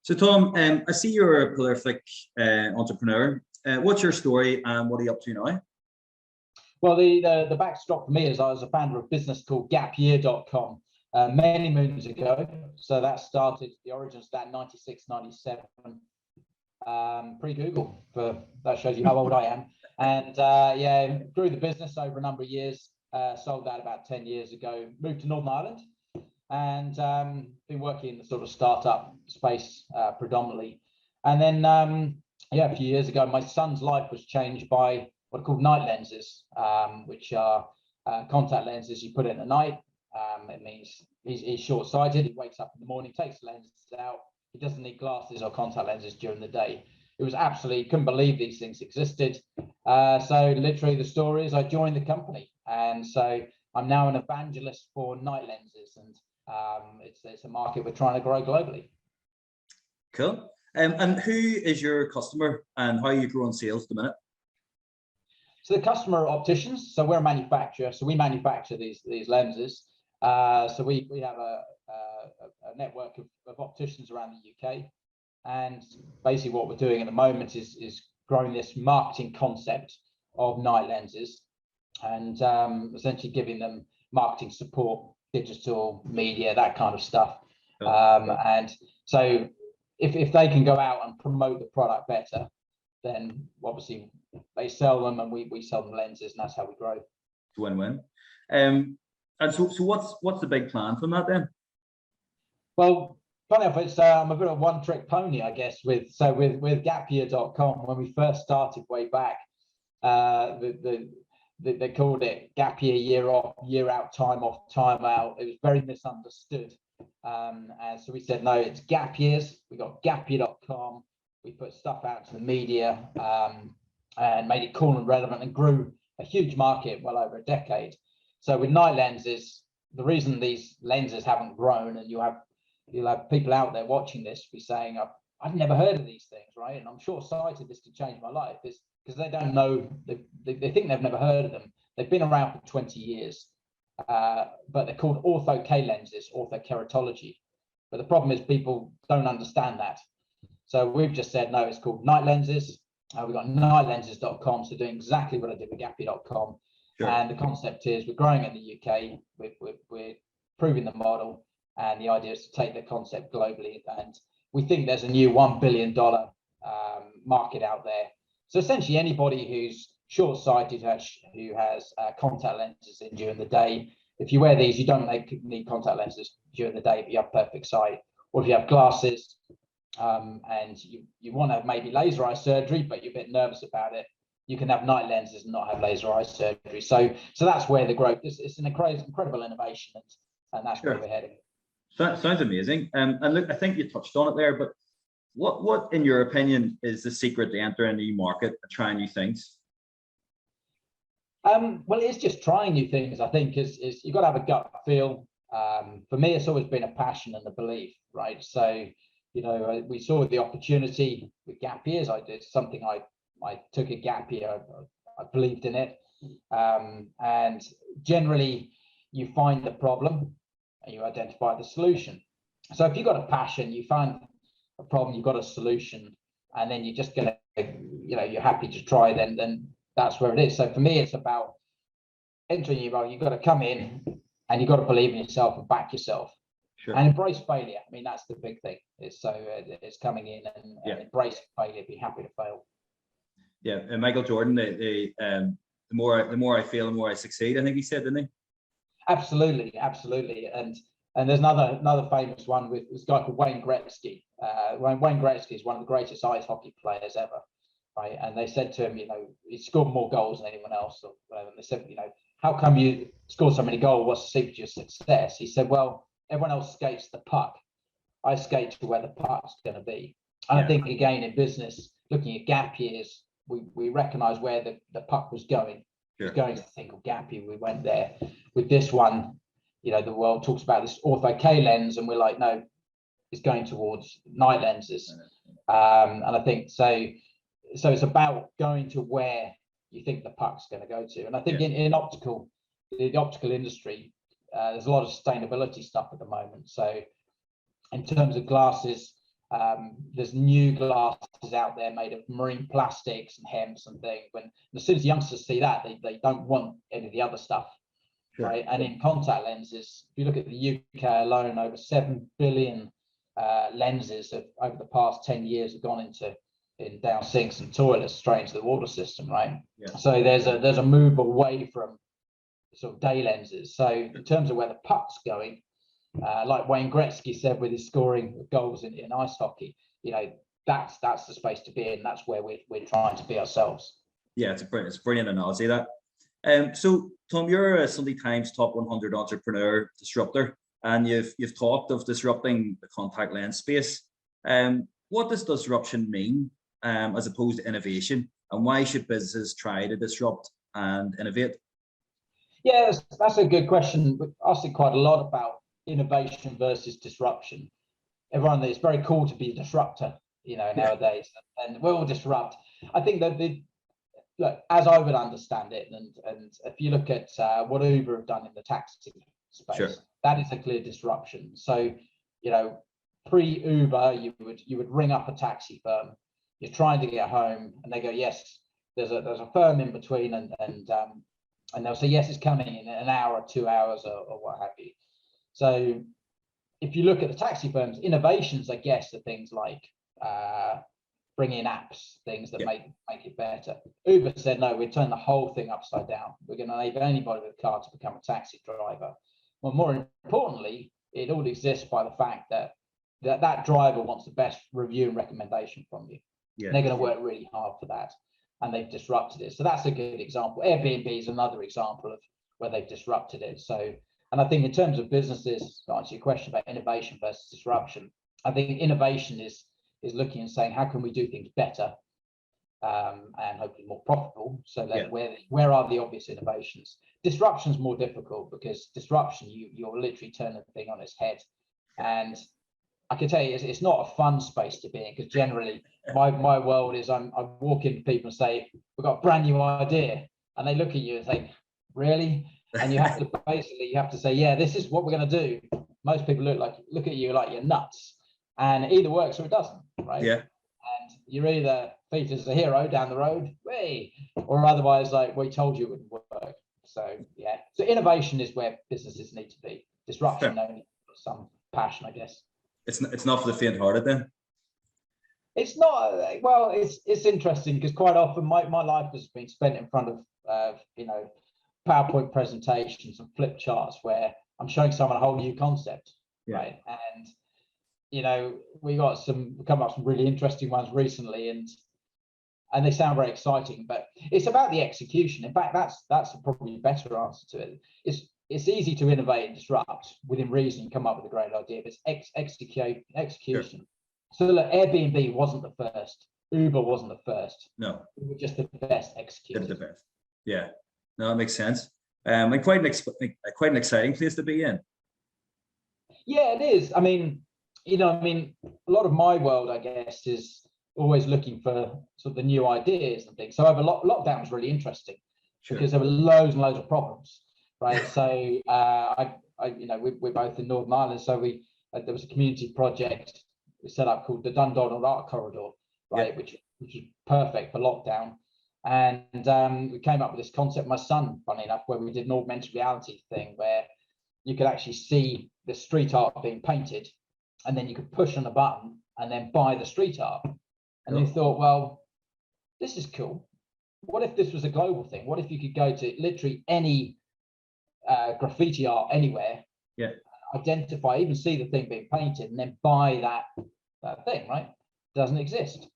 So Tom, I see you're a prolific entrepreneur. What's your story and what are you up to now? Well, the backstop for me is I was a founder of a business called gapyear.com many moons ago. So that started, the origins of that 96, 97, pre-Google. That shows you how old I am. And yeah, grew the business over a number of years, sold that about 10 years ago, moved to Northern Ireland, and been working in the sort of startup space predominantly. And then, yeah, a few years ago, my son's life was changed by what are called night lenses, which are contact lenses you put in at night. It means he's short-sighted. He wakes up in the morning, takes the lenses out. He doesn't need glasses or contact lenses during the day. It was absolutely, couldn't believe these things existed. So literally the story is I joined the company. And so I'm now an evangelist for night lenses. And it's a market we're trying to grow globally. Cool. And who is your customer and how are you growing sales at the minute? So the customer are opticians. So we're a manufacturer. So we manufacture these lenses. So we have a network of opticians around the UK. And basically what we're doing at the moment is growing this marketing concept of night lenses and essentially giving them marketing support, digital media, that kind of stuff. And so if they can go out and promote the product better, then obviously they sell them and we sell them lenses, and that's how we grow. It's win-win. And so what's the big plan from that then? Well, funny enough, it's I'm a bit of a one-trick pony, I guess. With gapyear.com, when we first started way back, they called it gap year, year off, year out, time off, time out. It was very misunderstood, and so we said no, it's gap years. We got gapyear.com. We put stuff out to the media and made it cool and relevant, and grew a huge market well over a decade. So with night lenses, the reason these lenses haven't grown, and you'll have people out there watching this be saying, I've never heard of these things, right? And I'm short-sighted, this could change my life, is because they don't know, they think they've never heard of them. They've been around for 20 years, but they're called ortho-K lenses, orthokeratology. But the problem is people don't understand that. So we've just said, no, it's called night lenses. We've got nightlenses.com, so doing exactly what I did with gapyear.com. Sure. And the concept is we're growing in the UK, we're proving the model, and the idea is to take the concept globally. And we think there's a new $1 billion market out there. So essentially anybody who's short-sighted, who has contact lenses in during the day, if you wear these, you don't need contact lenses during the day, but you have perfect sight. Or if you have glasses and you want to have maybe laser eye surgery, but you're a bit nervous about it, you can have night lenses and not have laser eye surgery. So that's where the growth is. It's an incredible innovation, and that's where we're heading. Sounds amazing. And look, I think you touched on it there, but what in your opinion is the secret to enter a new market, trying new things? Well, it's just trying new things. I think is you've got to have a gut feel. For me, it's always been a passion and a belief, right? So, you know, we saw the opportunity with gap years. I did something. I took a gap year. I believed in it, and generally, you find the problem and you identify the solution. So if you've got a passion, you find a problem, you've got a solution, and then you're just gonna, you know, you're happy to try. Then that's where it is. So for me, it's about entering your role. You've got to come in and you've got to believe in yourself and back yourself. Sure. And embrace failure. I mean, that's the big thing. It's coming in and embrace failure. Be happy to fail. Yeah, and Michael Jordan, the more I fail, the more I succeed, I think he said, didn't he? Absolutely. And there's another famous one with this guy called Wayne Gretzky. Wayne Gretzky is one of the greatest ice hockey players ever, right? And they said to him, you know, he scored more goals than anyone else. Or whatever. And they said, you know, how come you scored so many goals? What's the secret to your success? He said, well, everyone else skates the puck. I skate to where the puck's going to be. And I think, again, in business, looking at gap years, we recognize where the puck was going. Sure. It was going to the thing called gap year. We went there. With this one, you know, the world talks about this ortho-K lens, and we're like, no, it's going towards night lenses. And I think so it's about going to where you think the puck's going to go to. And I think in optical, the optical industry, there's a lot of sustainability stuff at the moment. So in terms of glasses, There's new glasses out there made of marine plastics and hems and things. When as soon as youngsters see that, they don't want any of the other stuff, Sure. right? And in contact lenses, if you look at the UK alone, over 7 billion lenses over the past 10 years have gone in down sinks and toilets straight into the water system, right? Yeah. So there's a move away from sort of day lenses. So in terms of where the puck's going, like Wayne Gretzky said with his scoring goals in ice hockey, that's the space to be in. That's where we're trying to be ourselves. Yeah, it's a brilliant analogy, that. So Tom, you're a Sunday Times top 100 entrepreneur disruptor, and you've talked of disrupting the contact lens space. What does disruption mean, as opposed to innovation, and why should businesses try to disrupt and innovate? Yeah, that's a good question. We've asked it quite a lot about innovation versus disruption. Everyone, it's very cool to be a disruptor, nowadays, and we'll disrupt. I think that look, as I would understand it, and if you look at what Uber have done in the taxi space, Sure. That is a clear disruption. So, pre-Uber, you would ring up a taxi firm, you're trying to get home, and they go, yes, there's a firm in between, and they'll say, yes, it's coming in an hour or 2 hours or what have you. So if you look at the taxi firms, innovations, I guess, are things like bringing apps, things that make it better. Uber said, no, we'll turn the whole thing upside down. We're going to enable anybody with a car to become a taxi driver. Well, more importantly, it all exists by the fact that driver wants the best review and recommendation from you. Yeah. They're going to work really hard for that, and they've disrupted it. So that's a good example. Airbnb is another example of where they've disrupted it. So, and I think in terms of businesses, to answer your question about innovation versus disruption, I think innovation is looking and saying, how can we do things better, and hopefully more profitable? So that where are the obvious innovations? Disruption is more difficult, because disruption, you're literally turning the thing on its head. And I can tell you, it's not a fun space to be in, because generally my world is I walk into people and say, we've got a brand new idea, and they look at you and say, really? And you have to say, yeah, this is what we're going to do. Most people look at you like you're nuts, and it either works or it doesn't, right? Yeah. And you're either featured as a hero down the road, or otherwise like we told you it wouldn't work. So yeah, so innovation is where businesses need to be. Disruption only some passion, I guess. It's not for the faint-hearted then. It's not. Well, it's interesting, because quite often my life has been spent in front of PowerPoint presentations and flip charts where I'm showing someone a whole new concept, right? And we come up with some really interesting ones recently, and they sound very exciting, but it's about the execution. In fact, that's probably a better answer to it. It's easy to innovate and disrupt within reason, come up with a great idea, but it's execution. Sure. So look, Airbnb wasn't the first, Uber wasn't the first. No, we were just the best executed. The best. Yeah, no, that makes sense. And quite an exciting place to be in. Yeah, it is. I mean, a lot of my world, I guess, is always looking for sort of the new ideas and things. So over lockdown was really interesting, because there were loads and loads of problems, right? So we're both in Northern Ireland, so there was a community project we set up called the Dundonald Art Corridor, right, which is perfect for lockdown. And we came up with this concept, my son, funny enough, where we did an augmented reality thing where you could actually see the street art being painted, and then you could push on a button and then buy the street art. And you thought, well, this is cool. What if this was a global thing? What if you could go to literally any graffiti art anywhere, identify, even see the thing being painted, and then buy that thing, right? Doesn't exist.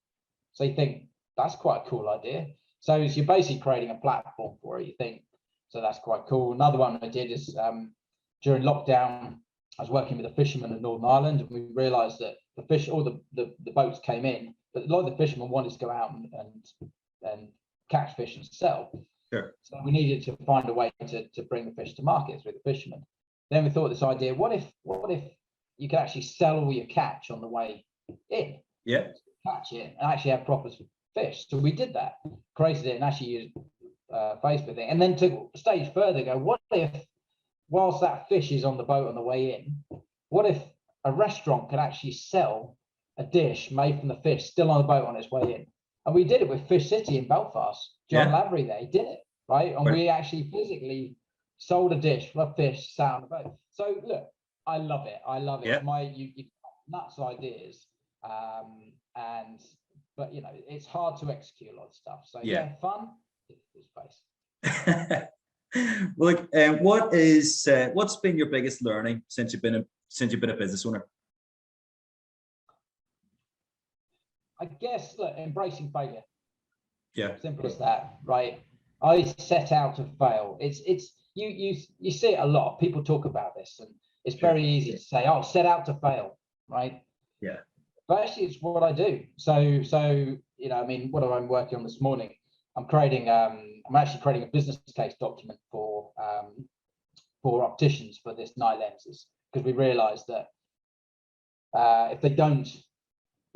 So you think, that's quite a cool idea. So you're basically creating a platform for it, you think. So that's quite cool. Another one I did is during lockdown, I was working with a fisherman in Northern Ireland, and we realized that the boats came in, but a lot of the fishermen wanted to go out and catch fish and sell. Sure. So we needed to find a way to bring the fish to market through the fishermen. Then we thought this idea, what if you could actually sell all your catch on the way in? Yeah. Catch it and actually have proper fish. So we did that, created it, and actually used Facebook thing. And then took a stage further, go, what if, whilst that fish is on the boat on the way in, what if a restaurant could actually sell a dish made from the fish still on the boat on its way in. And we did it with Fish City in Belfast. John Lavery there, he did it, right? And we actually physically sold a dish for a fish sat on the boat. So look, I love it. I love it. Yeah. You nuts ideas. But you know, it's hard to execute a lot of stuff. So fun, space. Well, look, what's been your biggest learning since you've been a business owner? I guess, look, embracing failure. Yeah. Simple as that, right? I set out to fail. It's you see it a lot. People talk about this, and it's very easy to say, "Oh, set out to fail," right? Yeah. But actually, it's what I do. So you know, I mean, what I'm working on this morning, I'm actually creating a business case document for opticians for this night lenses, because we realised that if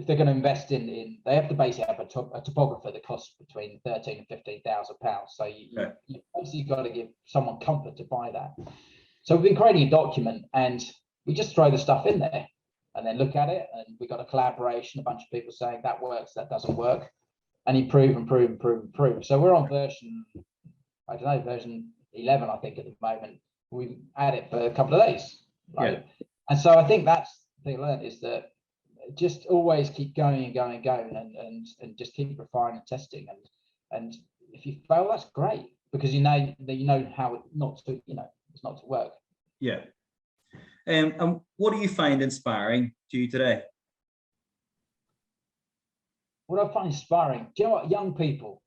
they're going to invest in, they have to basically have a topographer that costs between £13,000 and £15,000. So you basically got to give someone comfort to buy that. So we've been creating a document, and we just throw the stuff in there and then look at it. And we got a collaboration, a bunch of people saying that works, that doesn't work, and improve. So we're on version 11, I think, at the moment. We've had it for a couple of days, right? Yeah. And so I think that's the thing I learned, is that just always keep going and just keep refining and testing. And if you fail, that's great, because you know how it's not to work. Yeah. And what do you find inspiring to you today? What I find inspiring, do you know what? Young people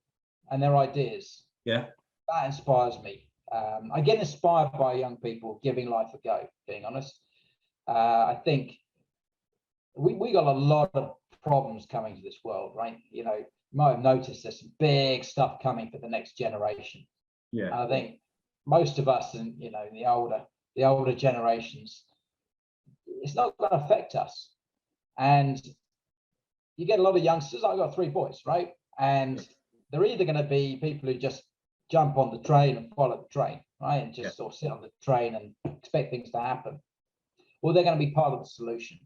and their ideas. Yeah. That inspires me. I get inspired by young people giving life a go, being honest. I think we got a lot of problems coming to this world, right? You know, you might have noticed there's some big stuff coming for the next generation. Yeah. And I think most of us, and you know, the older generations, it's not going to affect us. And you get a lot of youngsters. I've got 3 boys, right? And they're either going to be people who just jump on the train and follow the train, right? And just sort of sit on the train and expect things to happen. Or they're going to be part of the solution.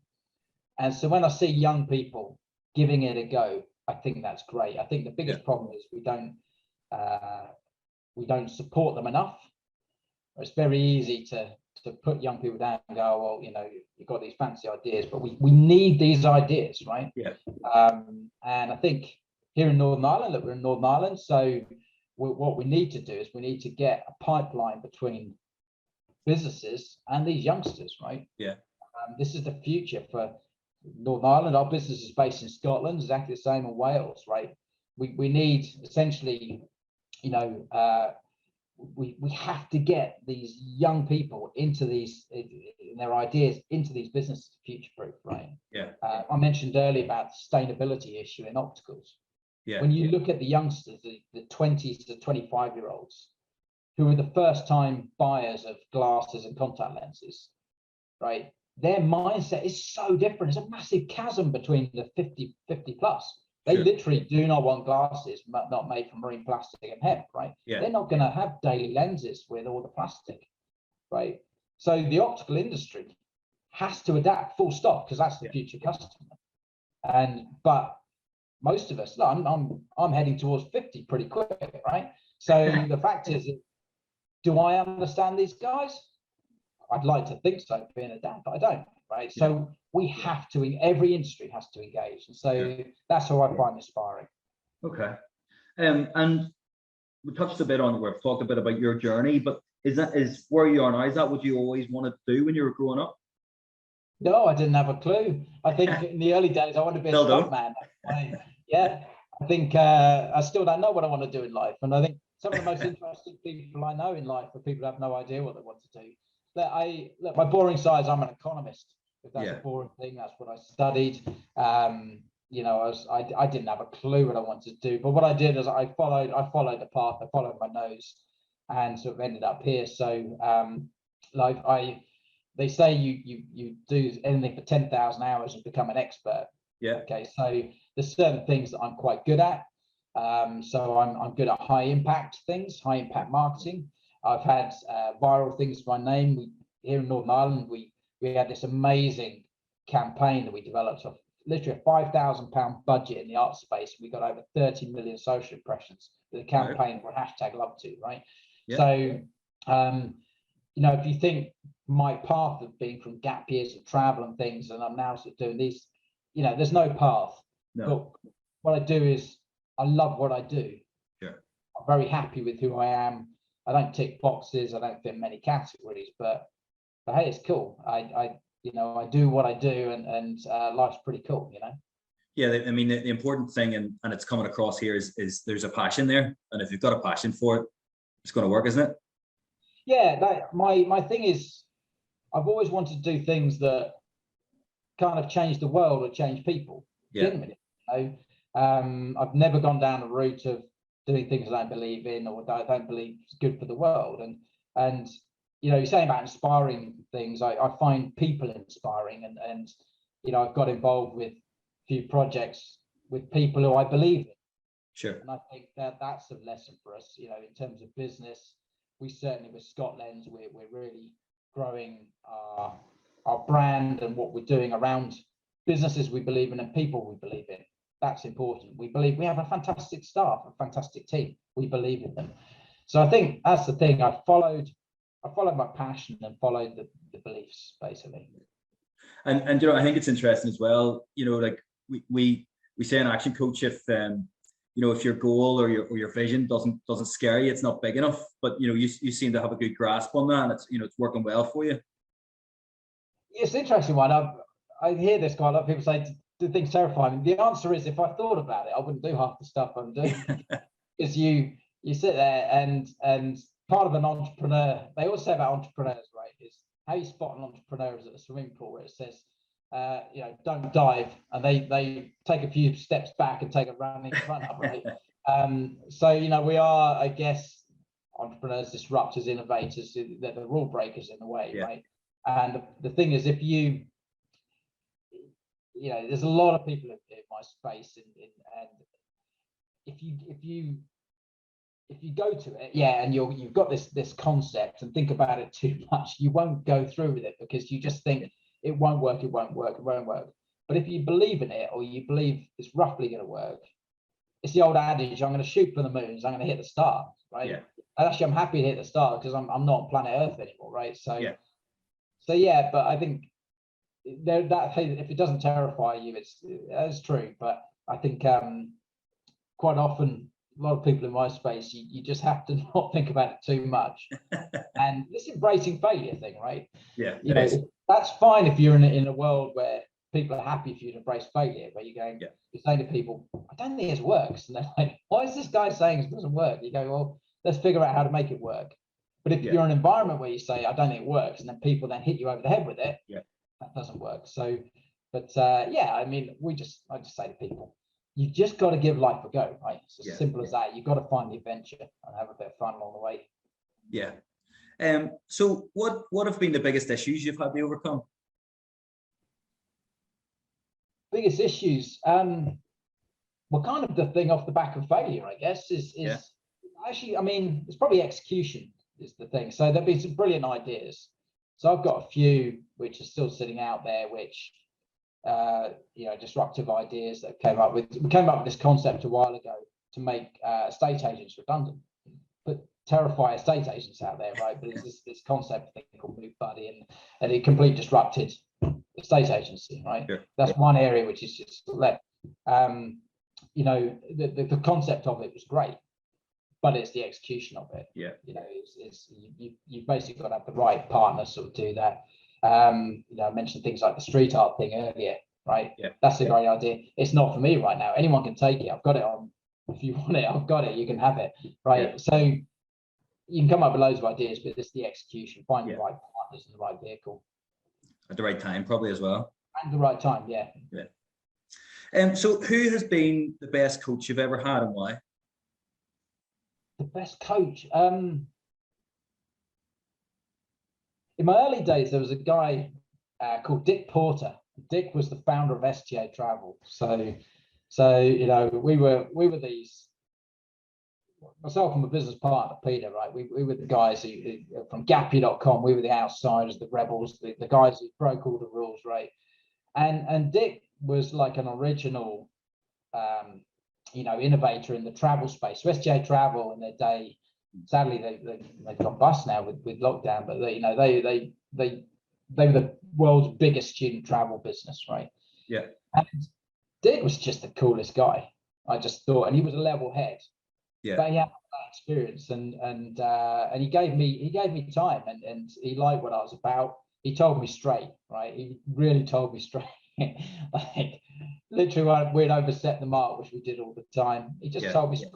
And so when I see young people giving it a go, I think that's great. I think the biggest problem is we don't support them enough. It's very easy to put young people down and go, well, you know, you've got these fancy ideas, but we need these ideas, right? Yeah. And I think here in Northern Ireland, look, we're in Northern Ireland, so what we need to do is we need to get a pipeline between businesses and these youngsters, right? Yeah. This is the future for Northern Ireland. Our business is based in Scotland, exactly the same in Wales, right? We need, essentially, you know, we have to get these young people into these, their ideas into these businesses to future-proof, right? Yeah. I mentioned earlier about the sustainability issue in opticals. Yeah. When you look at the youngsters, the 20 to 25-year-olds, who are the first-time buyers of glasses and contact lenses, right? Their mindset is so different. There's a massive chasm between the 50 plus. They literally do not want glasses not made from marine plastic and hemp, right? Yeah. They're not going to have daily lenses with all the plastic, right? So the optical industry has to adapt, full stop, because that's the future customer. But most of us, I'm heading towards 50 pretty quick, right? So the fact is, do I understand these guys? I'd like to think so, being a dad, but I don't, right? So we have to, every industry has to engage. And so that's how I find inspiring. Okay. And we touched a bit on, we've talked a bit about your journey, but is where you are now, is that what you always wanted to do when you were growing up? No, I didn't have a clue. I think in the early days, I wanted to be a stuntman. I think I still don't know what I want to do in life. And I think some of the most interesting people I know in life are people who have no idea what they want to do. Look, my boring side is I'm an economist. If that's a boring thing, that's what I studied. You know, I didn't have a clue what I wanted to do, but what I did is I followed the path, I followed my nose, and sort of ended up here. So, they say you do anything for 10,000 hours and become an expert. Yeah. Okay. So there's certain things that I'm quite good at. So I'm good at high impact things, high impact marketing. I've had viral things for my name. Here in Northern Ireland, we had this amazing campaign that we developed literally a £5,000 budget in the art space. We got over 30 million social impressions with a campaign for #LoveTo, right? Yeah. So, if you think my path of being from gap years of travel and things, and I'm now sort of doing these, there's no path. No. But what I do is I love what I do. Sure. I'm very happy with who I am. I don't tick boxes. I don't fit many categories, but hey, it's cool. I do what I do, and life's pretty cool, Yeah, I mean, the important thing, and it's coming across here, is there's a passion there, and if you've got a passion for it, it's going to work, isn't it? Yeah, my thing is, I've always wanted to do things that kind of change the world or change people. Yeah. Genuinely, I've never gone down the route of doing things I don't believe in or that I don't believe is good for the world. And you're saying about inspiring things. I find people inspiring, and I've got involved with a few projects with people who I believe in. Sure. And I think that's a lesson for us, in terms of business. We certainly, with Scotland's, we're really growing our brand and what we're doing around businesses we believe in and people we believe in. That's important. We believe we have a fantastic staff, a fantastic team. We believe in them. So I think that's the thing. I followed my passion and followed the beliefs, basically. And I think it's interesting as well. Like we say in Action Coach, if your goal or your vision doesn't scare you, it's not big enough. But you seem to have a good grasp on that, and it's working well for you. It's an interesting one. I hear this quite a lot of people say, do things terrify me? The answer is, if I thought about it, I wouldn't do half the stuff I'm doing. Because you sit there and part of an entrepreneur, they always say about entrepreneurs, right, is how you spot an entrepreneur is at a swimming pool where it says, don't dive, and they take a few steps back and take a running run up, right? So we are, I guess, entrepreneurs, disruptors, innovators. They're the rule breakers in a way, yeah. Right? And the thing is, if there's a lot of people in my space, and if you go to it, and you've got this concept and think about it too much, you won't go through with it because you just think it won't work. But if you believe in it, or you believe it's roughly going to work, it's the old adage: I'm going to shoot for the moons, I'm going to hit the stars, right? Yeah. And actually, I'm happy to hit the stars because I'm not on planet Earth anymore, right? So but I think that if it doesn't terrify you, that's true. But I think quite often, a lot of people in my space, you just have to not think about it too much. And this embracing failure thing, right? Yeah. That's fine if you're in a world where people are happy for you to embrace failure, where you're saying to people, I don't think this works. And they're like, why is this guy saying it doesn't work? You go, well, let's figure out how to make it work. But if you're in an environment where you say, I don't think it works, and then people then hit you over the head with it, that doesn't work. So, but I mean, I just say to people, you just got to give life a go, right? It's as simple as that. You've got to find the adventure and have a bit of fun along the way. Yeah. So what have been the biggest issues you've had to overcome? Biggest issues, well, kind of the thing off the back of failure, I guess, is actually, I mean, it's probably execution is the thing. So there've been some brilliant ideas. So I've got a few which are still sitting out there, which disruptive ideas that we came up with this concept a while ago to make estate agents redundant, but terrify estate agents out there, right? But it's this concept thing called Move Buddy, and it completely disrupted estate agency, right? Sure. That's one area which is just left. The concept of it was great, but it's the execution of it. Yeah. You've basically got to have the right partner sort of do that. I mentioned things like the street art thing earlier, right? Yeah. That's a great idea. It's not for me right now. Anyone can take it. I've got it on. If you want it, I've got it. You can have it, right? Yeah. So you can come up with loads of ideas, but it's the execution. Find the right partners and the right vehicle at the right time, probably as well. And the right time, yeah. So who has been the best coach you've ever had, and why? The best coach. In my early days, there was a guy called Dick Porter. Dick was the founder of STA Travel. So we were these. Myself and my business partner Peter, right? We were the guys who from Gappy.com. We were the outsiders, the rebels, the guys who broke all the rules, right? And Dick was like an original, innovator in the travel space. So SGA Travel in their day, sadly they've gone bust now with lockdown, but they were the world's biggest student travel business, right? Yeah. And Dick was just the coolest guy, I just thought, and he was a level head. Yeah. But he had that experience, and he gave me time, and he liked what I was about. He told me straight, right? He really told me straight. Like literally, we'd overset the mark, which we did all the time. He just told me straight.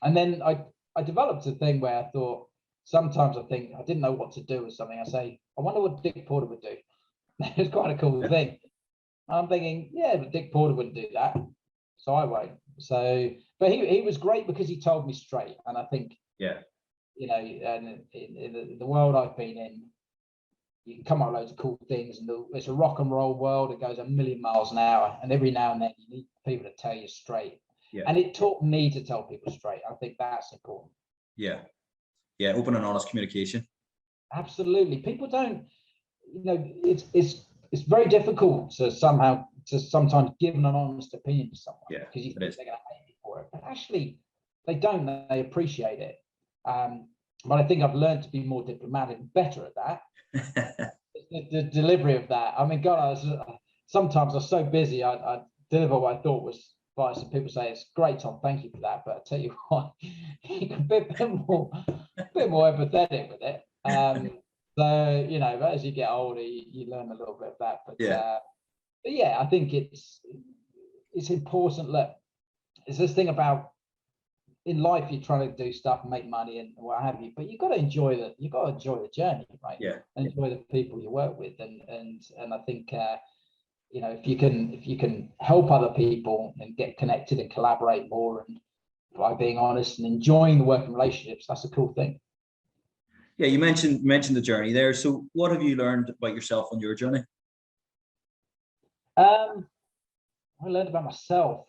And then I developed a thing where I thought, sometimes I think I didn't know what to do with something. I say, I wonder what Dick Porter would do. It's quite a cool thing. I'm thinking, yeah, but Dick Porter wouldn't do that, so I won't. So, but he was great because he told me straight. And I think, and in the world I've been in, you can come up with loads of cool things, and it's a rock and roll world. It goes a million miles an hour, and every now and then you need people to tell you straight. Yeah. And it taught me to tell people straight. I think that's important. Yeah. Yeah. Open and honest communication. Absolutely. People don't, it's very difficult to sometimes give an honest opinion to someone, because you think they're going to hate you for it. But actually, they don't. They appreciate it. But I think I've learned to be more diplomatic and better at that. the delivery of that. I mean, God, sometimes I was so busy, I deliver what I thought was advice, and people say, it's great, Tom, thank you for that. But I tell you what, you can be a bit more empathetic with it. So, as you get older, you learn a little bit of that. But I think it's important. Look, it's this thing about, in life, you're trying to do stuff and make money and what have you, but you've got to enjoy the journey, right? Yeah. And enjoy the people you work with, and I think if you can help other people and get connected and collaborate more, and by being honest and enjoying the working relationships, that's a cool thing. Yeah, you mentioned the journey there. So what have you learned about yourself on your journey? I learned about myself.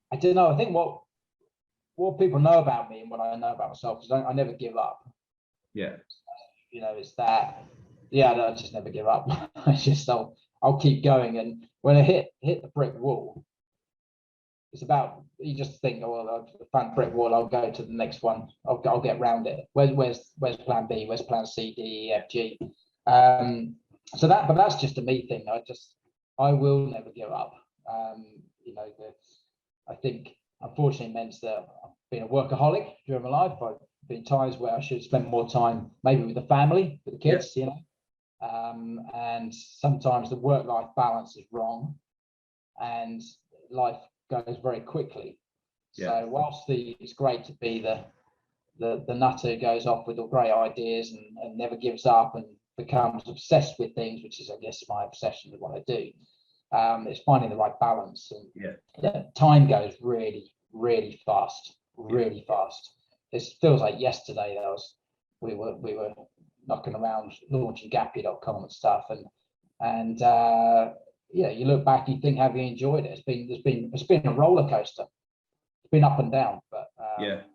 I don't know. I think what people know about me and what I know about myself is I never give up. Yeah. It's that. Yeah, I just never give up. I'll keep going, and when I hit the brick wall, it's about, you just think, oh well, I've found brick wall, I'll go to the next one. I'll get around it. Where's plan B? Where's plan C, D, E, F, G? But that's just a me thing. I will never give up. I think, unfortunately, it means that I've been a workaholic during my life. I've been times where I should spend more time maybe with the family, with the kids, and sometimes the work-life balance is wrong, and life goes very quickly. So whilst it's great to be the nutter who goes off with all great ideas and never gives up and becomes obsessed with things, which is, I guess, my obsession with what I do. It's finding the right balance, and time goes really, really fast, really fast. It feels like yesterday we were knocking around launching gapyear.com and stuff, and you look back and you think, have you enjoyed it? It's been a roller coaster. It's been up and down, but have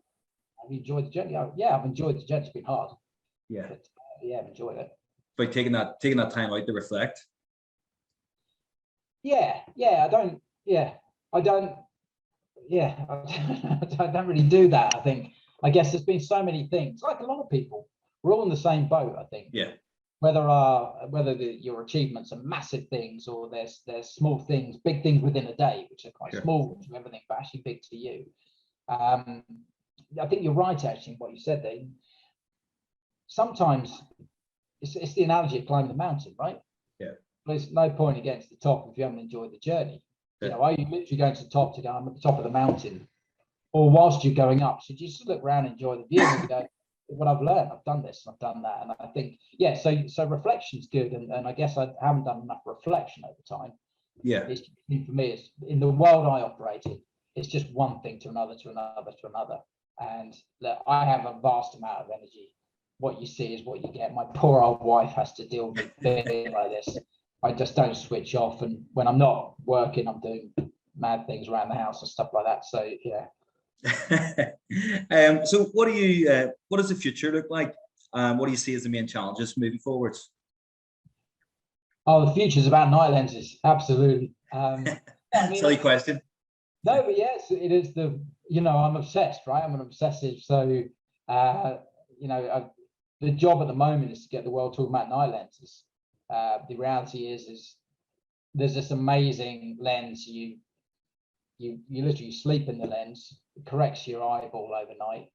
you enjoyed the journey? Yeah, I've enjoyed the journey. It's been hard. But, I've enjoyed it. By taking that time out to reflect. I don't really do that. I guess there's been so many things, like a lot of people, we're all in the same boat, I think. Whether your achievements are massive things, or there's small things, big things within a day, which are quite small to everything, but actually big to you. I think you're right, actually, in what you said there. Sometimes it's the analogy of climbing the mountain, right? There's no point in getting to the top if you haven't enjoyed the journey. Are you literally going to the top to go, I'm at the top of the mountain, or whilst you're going up, should you just look around and enjoy the view and go, what I've learned, I've done this, I've done that. And I think, so reflection's good, and I guess I haven't done enough reflection over time. It's, for me, it's in the world I operate in, it's just one thing to another, to another, to another. And look, I have a vast amount of energy. What you see is what you get. My poor old wife has to deal with me like this. I just don't switch off, and when I'm not working, I'm doing mad things around the house and stuff like that. So so what does the future look like? What do you see as the main challenges moving forwards? Oh, the future's about night lenses. Absolutely. I mean, Silly question. no, but yes, it is I'm obsessed, right? I'm an obsessive. So, the job at the moment is to get the world talking about night lenses. The reality is there's this amazing lens. You literally sleep in the lens. It corrects your eyeball overnight,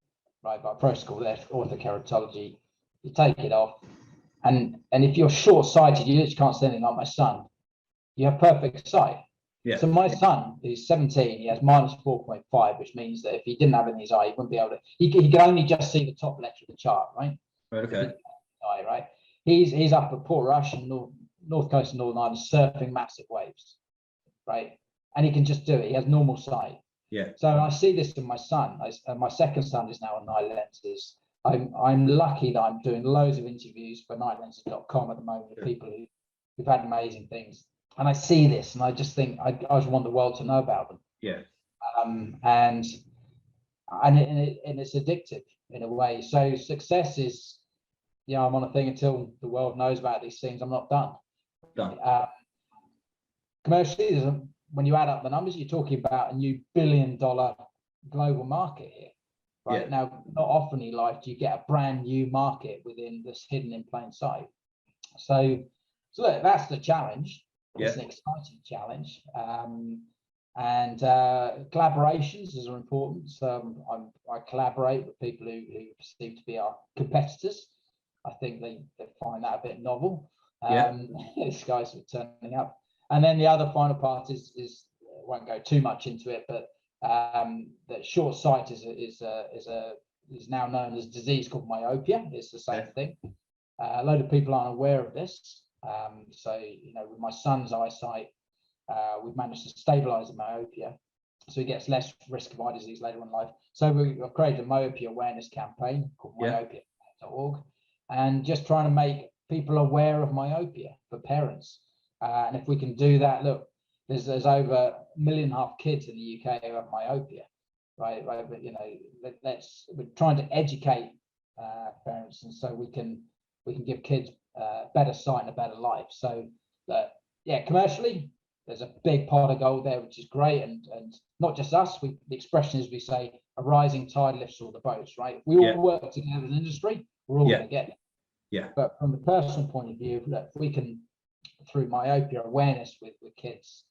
right? By a process called orthokeratology. You take it off, and if you're short-sighted, you literally can't see anything. Like my son, you have perfect sight. Yeah. So my son is 17. He has minus 4.5, which means that if he didn't have it in his eye, he wouldn't be able to. He can only just see the top letter of the chart, right? Right. Okay. Eye, right. He's up at Port Rush and north coast of Northern Ireland surfing massive waves, right? And he can just do it. He has normal sight. Yeah. So I see this in my son. My second son is now on night lenses. I'm lucky that I'm doing loads of interviews for nightlenses.com at the moment with people who've had amazing things. And I see this, and I just think I just want the world to know about them. Yeah. And it's addictive in a way. So success is, I'm on a thing until the world knows about these things. I'm not done. Done. Commercially, when you add up the numbers, you're talking about a new $billion global market here. Right. Yeah. Now, not often in life do you get a brand new market within this hidden in plain sight. So look, that's the challenge. Yeah. It's an exciting challenge. And collaborations are important. So I collaborate with people who perceive to be our competitors. I think they find that a bit novel. These guys are turning up. And then the other final part is I won't go too much into it, but that short sight is now known as a disease called myopia. It's the same thing. A load of people aren't aware of this. So with my son's eyesight, we've managed to stabilize the myopia, so he gets less risk of eye disease later in life. So we've created a myopia awareness campaign called myopia.org, and just trying to make people aware of myopia for parents. And if we can do that, look, there's over 1.5 million kids in the UK who have myopia, right? But we're trying to educate parents, and so we can give kids better sight and a better life. So commercially, there's a big pot of gold there, which is great, and not just us. The expression is, we say, a rising tide lifts all the boats, right? We all work together as an industry. We're all going to get it. Yeah. But from the personal point of view, look, we can, through myopia awareness with kids,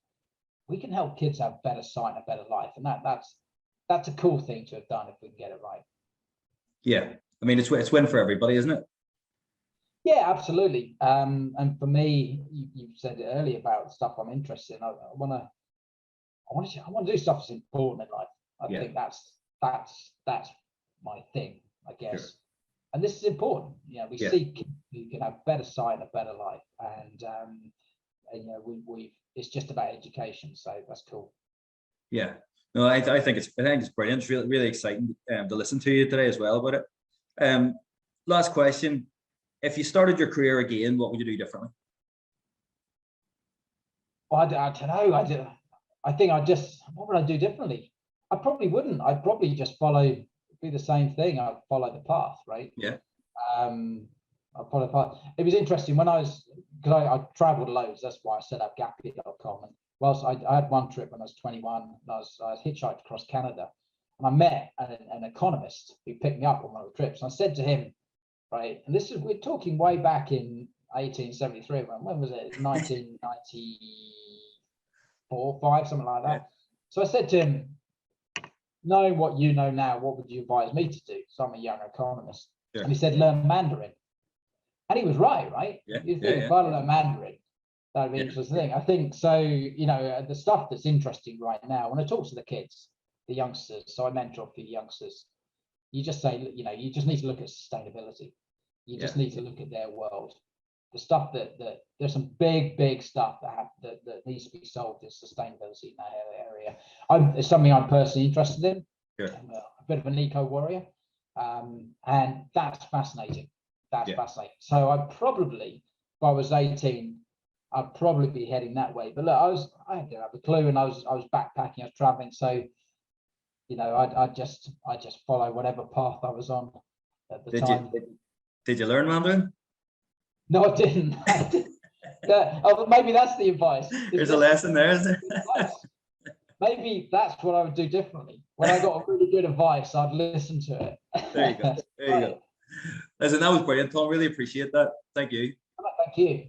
we can help kids have better sight and a better life, and that's a cool thing to have done if we can get it right. Yeah, I mean, it's win for everybody, isn't it? Yeah, absolutely. And for me, you said it earlier about stuff I'm interested in. I want to do stuff that's important in life. I think that's my thing, I guess. Sure. And this is important. We see kids who can have better sight and a better life, and it's just about education. So that's cool. Yeah. No, I think it's brilliant. It's really, really exciting to listen to you today as well about it. Last question. If you started your career again, what would you do differently? Well, I don't know. I think what would I do differently? I probably wouldn't. I'd probably just be the same thing. I'd follow the path, right? Yeah. I'd follow the path. It was interesting because I traveled loads. That's why I set up gapyear.com. And whilst I had one trip when I was 21, and I was hitchhiked across Canada, and I met an economist who picked me up on one of the trips. And I said to him, right, and we're talking way back in 1873. When was it? 1994, 5, something like that. Yeah. So I said to him, knowing what you know now, what would you advise me to do? So I'm a young economist. Sure. And he said, learn Mandarin. And he was right? Yeah. You think if I learn Mandarin, that would be an interesting thing. I think so. The stuff that's interesting right now, when I talk to the kids, the youngsters, so I mentor a few youngsters, you just say, you just need to look at sustainability. You just need to look at their world. The stuff that there's some big stuff that needs to be solved is sustainability in that area. It's something I'm personally interested in. Sure. I'm a bit of an eco warrior, and that's fascinating. That's fascinating. So I probably, if I was 18, I'd probably be heading that way. But look, I didn't have a clue, and I was backpacking, I was traveling, so I just follow whatever path I was on at the time. Did you learn Mandarin? No, I didn't. Yeah, oh, maybe that's the advice. There's a lesson there, is there? Maybe that's what I would do differently. When I got really good advice, I'd listen to it. There you go. There you go. Listen, that was brilliant, Tom. Really appreciate that. Thank you. Thank you.